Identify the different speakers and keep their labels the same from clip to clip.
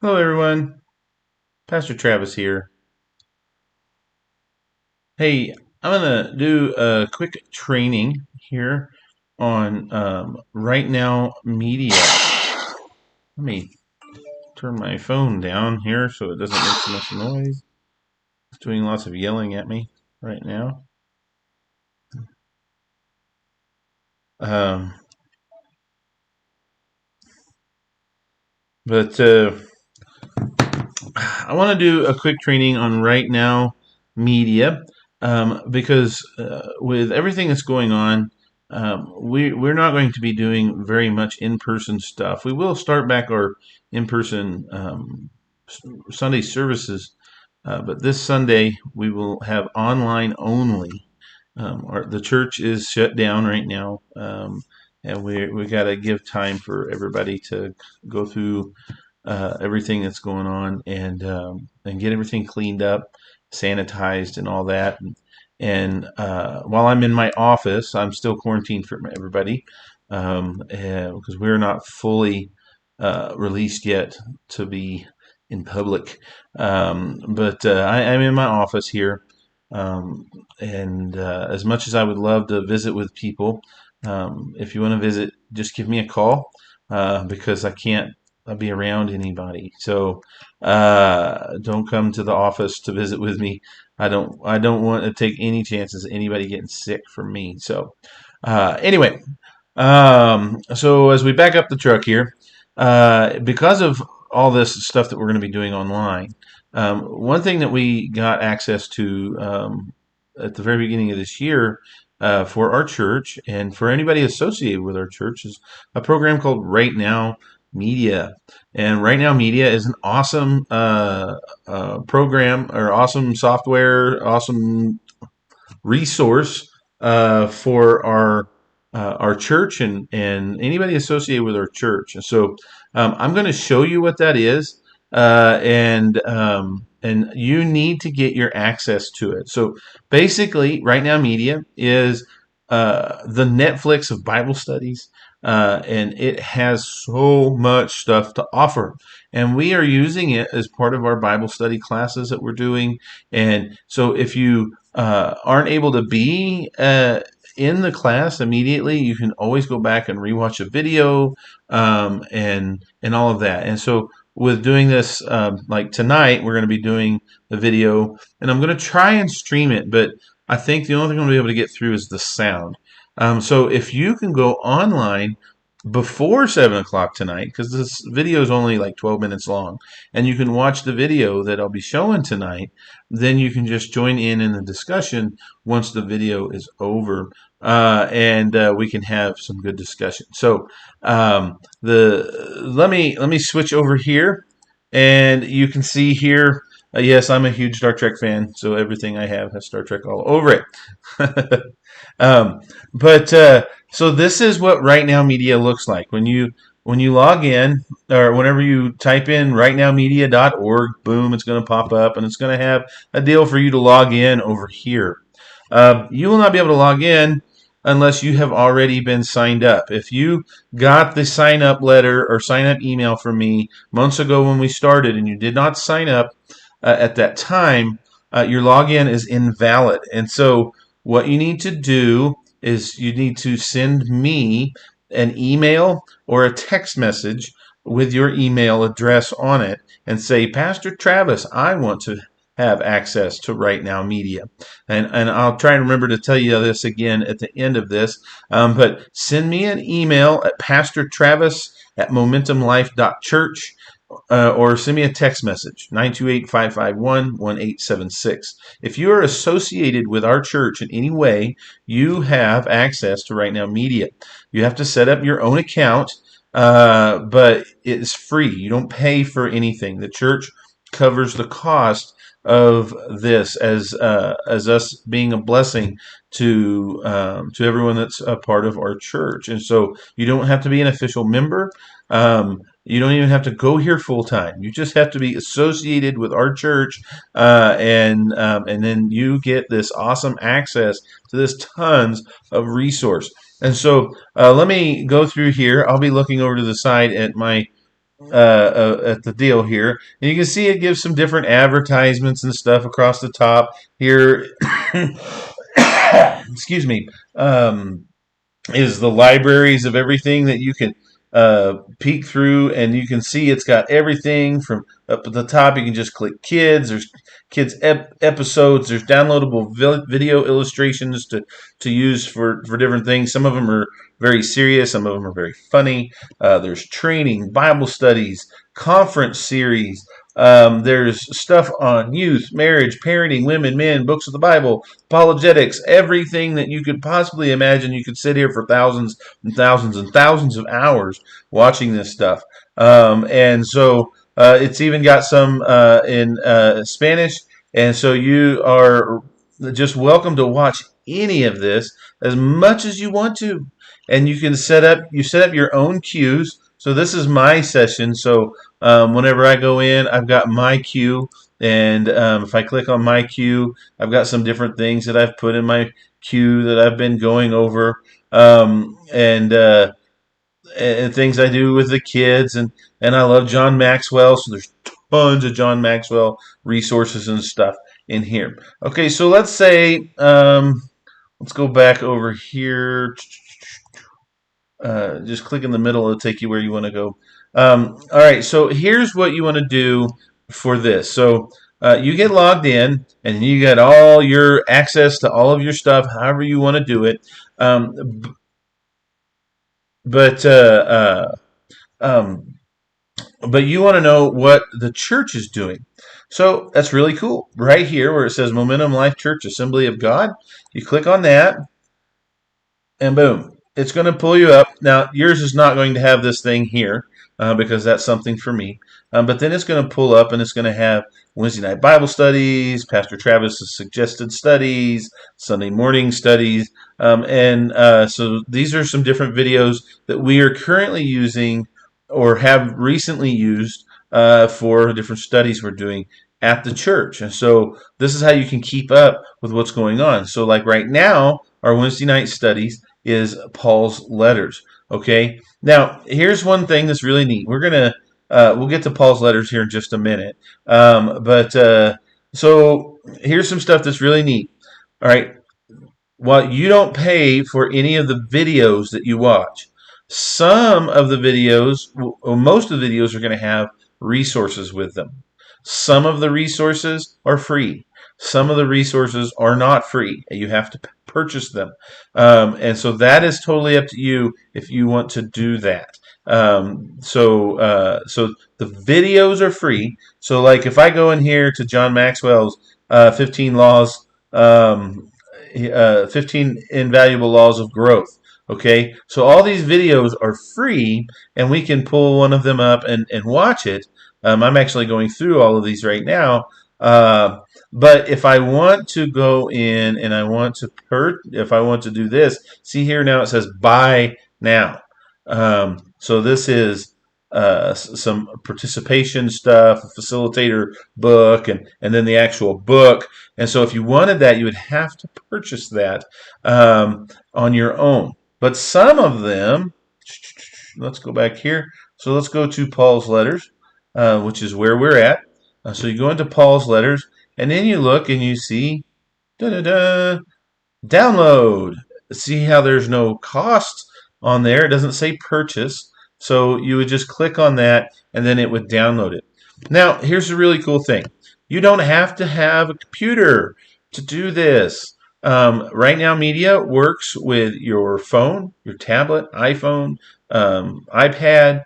Speaker 1: Hello, everyone. Pastor Travis here. Hey, I'm going to do a quick training here on Rightnow Media. Let me turn my phone down here so it doesn't make so much noise. It's doing lots of yelling at me right now. Um, but I want to do a quick training on Rightnow Media because with everything that's going on, we're not going to be doing very much in-person stuff. We will start back our in-person Sunday services, but this Sunday we will have online only. The church is shut down right now, and we got to give time for everybody to go through everything that's going on and get everything cleaned up, sanitized, and all that. And while I'm in my office, I'm still quarantined from everybody because we're not fully released yet to be in public. But I'm in my office here. And as much as I would love to visit with people, if you want to visit, just give me a call because I can't be around anybody. So don't come to the office to visit with me. I don't want to take any chances of anybody getting sick from me. So anyway, so as we back up the truck here, because of all this stuff that we're going to be doing online, one thing that we got access to at the very beginning of this year for our church and for anybody associated with our church is a program called Rightnow Media. And Rightnow Media is an awesome program or awesome software, awesome resource for our church and anybody associated with our church. And so I'm going to show you what that is, and you need to get your access to it. So basically, Rightnow Media is the Netflix of Bible studies. And it has so much stuff to offer. And we are using it as part of our Bible study classes that we're doing. And so if you aren't able to be in the class immediately, you can always go back and rewatch a video and all of that. And so with doing this, like tonight, we're going to be doing the video, and I'm going to try and stream it, but I think the only thing I'm going to be able to get through is the sound. So if you can go online before 7 o'clock tonight, because this video is only like 12 minutes long, and you can watch the video that I'll be showing tonight, then you can just join in the discussion once the video is over, and we can have some good discussion. So let me switch over here, and you can see here. Yes, I'm a huge Star Trek fan, so everything I have has Star Trek all over it. Um, but so this is what Rightnow Media looks like when you log in or whenever you type in rightnowmedia.org. Boom, it's going to pop up and it's going to have a deal for you to log in over here. You will not be able to log in unless you have already been signed up. If you got the sign up letter or sign up email from me months ago when we started and you did not sign up at that time, your login is invalid. And so what you need to do is you need to send me an email or a text message with your email address on it and say, Pastor Travis, I want to have access to Rightnow Media. And I'll try and remember to tell you this again at the end of this. But send me an email at pastortravis@momentumlife.church. Or send me a text message, 928-551-1876. If you are associated with our church in any way, you have access to Rightnow Media. You have to set up your own account, but it's free. You don't pay for anything. The church covers the cost of this as us being a blessing to everyone that's a part of our church. And so you don't have to be an official member. You don't even have to go here full time. You just have to be associated with our church, and then you get this awesome access to this tons of resource. And so let me go through here. I'll be looking over to the side at my at the deal here. And you can see it gives some different advertisements and stuff across the top here. Excuse me. Is the libraries of everything that you can peek through, and you can see it's got everything from up at the top. You can just click kids. There's kids episodes. There's downloadable video illustrations to use for different things. Some of them are very serious. Some of them are very funny. There's training, Bible studies, conference series. There's stuff on youth, marriage, parenting, women, men, books of the Bible, apologetics, everything that you could possibly imagine. You could sit here for thousands and thousands and thousands of hours watching this stuff. And so it's even got some in Spanish. And so you are just welcome to watch any of this as much as you want to. And you can set up your own cues. So this is my session. So whenever I go in, I've got my cue. And if I click on my queue, I've got some different things that I've put in my queue that I've been going over, and things I do with the kids. And I love John Maxwell, so there's tons of John Maxwell resources and stuff in here. Okay, so let's say, let's go back over here. Just click in the middle, it'll take you where you want to go. All right, so here's what you want to do for this. So you get logged in, and you get all your access to all of your stuff, however you want to do it. But um, but you want to know what the church is doing. So that's really cool. Right here where it says Momentum Life Church Assembly of God, you click on that, and boom, it's going to pull you up. Now, yours is not going to have this thing here because that's something for me. But then it's going to pull up, and it's going to have Wednesday night Bible studies, Pastor Travis's suggested studies, Sunday morning studies. So these are some different videos that we are currently using or have recently used for different studies we're doing at the church. And so this is how you can keep up with what's going on. So like right now, our Wednesday night studies is Paul's letters. Okay. Now, here's one thing that's really neat. We'll get to Paul's letters here in just a minute. So here's some stuff that's really neat. All right. Well, you don't pay for any of the videos that you watch. Some of the videos, or most of the videos, are going to have resources with them. Some of the resources are free. Some of the resources are not free. You have to purchase them. And so that is totally up to you if you want to do that. So the videos are free. So like if I go in here to John Maxwell's 15 laws, 15 invaluable laws of growth. Okay, so all these videos are free, and we can pull one of them up and watch it. I'm actually going through all of these right now. But if I want to go in and if I want to do this, see here now it says buy now. So this is some participation stuff, a facilitator book, and then the actual book. And so if you wanted that, you would have to purchase that on your own. But some of them, let's go back here. So let's go to Paul's letters, which is where we're at. So you go into Paul's letters, and then you look and you see, download. See how there's no cost on there. It doesn't say purchase. So you would just click on that, and then it would download it. Now, here's a really cool thing. You don't have to have a computer to do this. Rightnow Media works with your phone, your tablet, iPhone, iPad.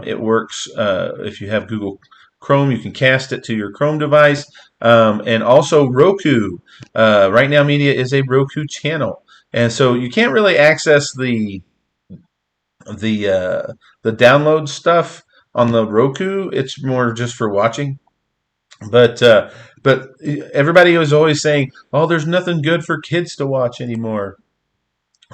Speaker 1: It works if you have Google Chrome, you can cast it to your Chrome device, and also Roku. Rightnow Media is a Roku channel, and so you can't really access the download stuff on the Roku. It's more just for watching. But everybody was always saying, "Oh, there's nothing good for kids to watch anymore."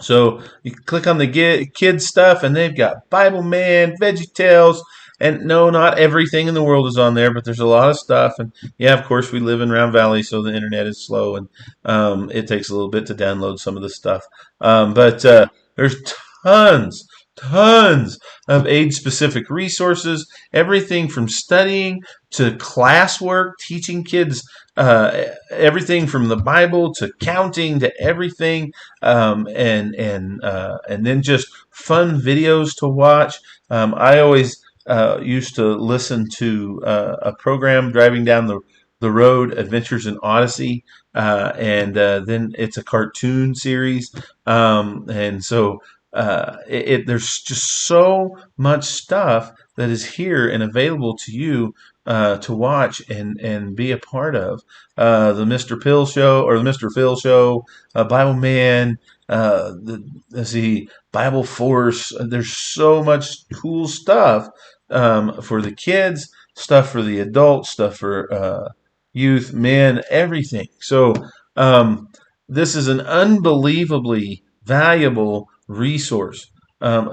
Speaker 1: So you click on the kids stuff, and they've got Bible Man, VeggieTales, and no, not everything in the world is on there, but there's a lot of stuff. And yeah, of course, we live in Round Valley, so the internet is slow, and it takes a little bit to download some of the stuff. But there's tons tons of age-specific resources, everything from studying to classwork, teaching kids everything from the Bible to counting to everything, and then just fun videos to watch. I always used to listen to a program driving down the road, Adventures in Odyssey, and then it's a cartoon series, and so there's just so much stuff that is here and available to you to watch and be a part of. The Mr. Pill Show or the Mr. Phil Show, Bible Man, let's see, Bible Force. There's so much cool stuff for the kids, stuff for the adults, stuff for youth, men, everything. So um, this is an unbelievably valuable resource.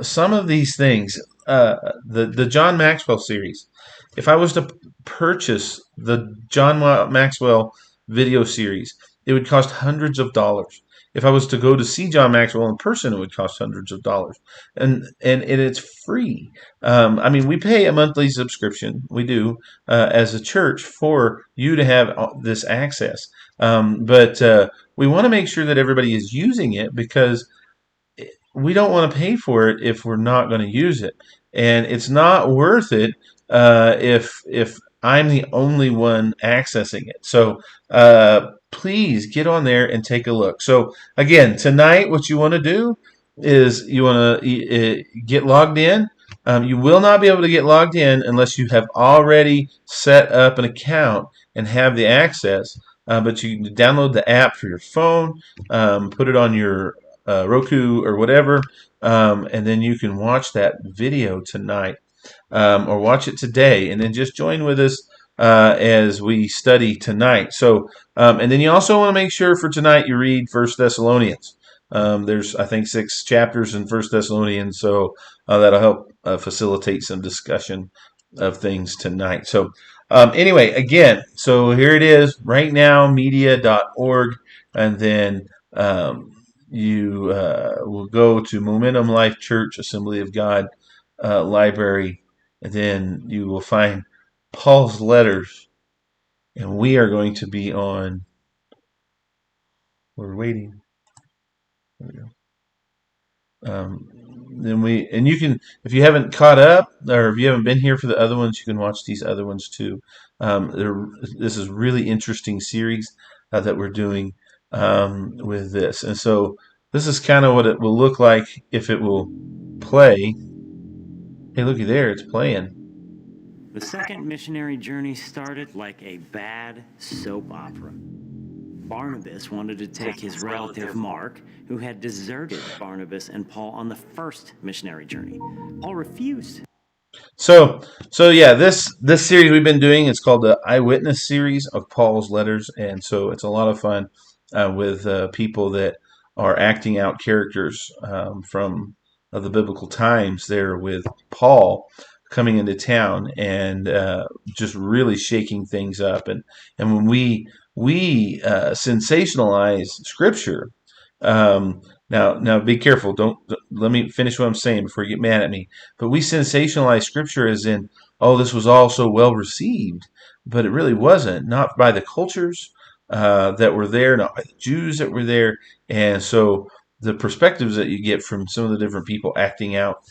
Speaker 1: Some of these things, the John Maxwell series, if I was to purchase the John Maxwell video series, it would cost hundreds of dollars. If I was to go to see John Maxwell in person, it would cost hundreds of dollars, and it's free. I mean, we pay a monthly subscription. We do as a church for you to have this access, but we want to make sure that everybody is using it because we don't want to pay for it if we're not going to use it, and it's not worth it if I'm the only one accessing it. So please get on there and take a look. So again, tonight, what you want to do is you want to get logged in. You will not be able to get logged in unless you have already set up an account and have the access. But you can download the app for your phone, put it on your Roku or whatever, and then you can watch that video tonight or watch it today, and then just join with us as we study tonight. So, and then you also want to make sure for tonight you read First Thessalonians. There's, I think, 6 chapters in First Thessalonians, so that'll help facilitate some discussion of things tonight. So, anyway, again, so here it is, rightnowmedia.org, and then you will go to Momentum Life Church Assembly of God library, and then you will find Paul's letters, and we are going to be on. We're waiting. There we go. Then you can, if you haven't caught up or if you haven't been here for the other ones, you can watch these other ones too. This is really interesting series that we're doing with this, and so this is kind of what it will look like if it will play. Hey, looky there, it's playing.
Speaker 2: The second missionary journey started like a bad soap opera. Barnabas wanted to take his relative Mark, who had deserted Barnabas and Paul on the first missionary journey. Paul refused.
Speaker 1: So yeah, this series we've been doing is called the Eyewitness series of Paul's letters, and so it's a lot of fun with people that are acting out characters from the biblical times there with Paul coming into town and just really shaking things up, and when we sensationalize Scripture. Now, be careful. Don't let me finish what I'm saying before you get mad at me. But we sensationalize Scripture as in, oh, this was all so well received, but it really wasn't. Not by the cultures that were there, not by the Jews that were there, and so the perspectives that you get from some of the different people acting out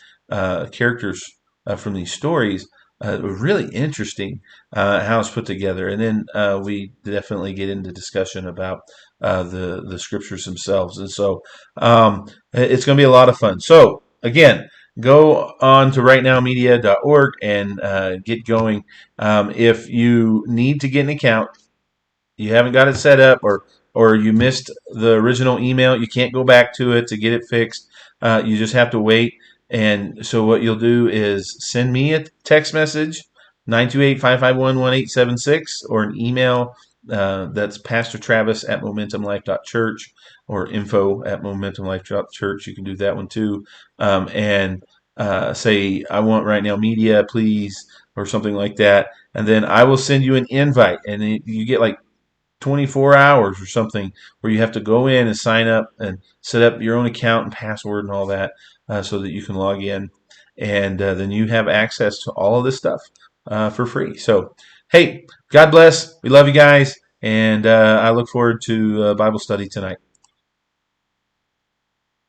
Speaker 1: characters from these stories were really interesting how it's put together. And then we definitely get into discussion about the scriptures themselves. And so it's going to be a lot of fun. So again, go on to rightnowmedia.org and get going. If you need to get an account, you haven't got it set up, or you missed the original email, you can't go back to it to get it fixed. You just have to wait. And so what you'll do is send me a text message, 928-551-1876, or an email that's Pastor Travis at MomentumLife.church or info at MomentumLife.church. You can do that one too. And say, I want Right Now Media, please, or something like that. And then I will send you an invite, and you get like 24 hours or something where you have to go in and sign up and set up your own account and password and all that. so that you can log in, and then you have access to all of this stuff for free. So, hey, God bless. We love you guys, and I look forward to Bible study tonight.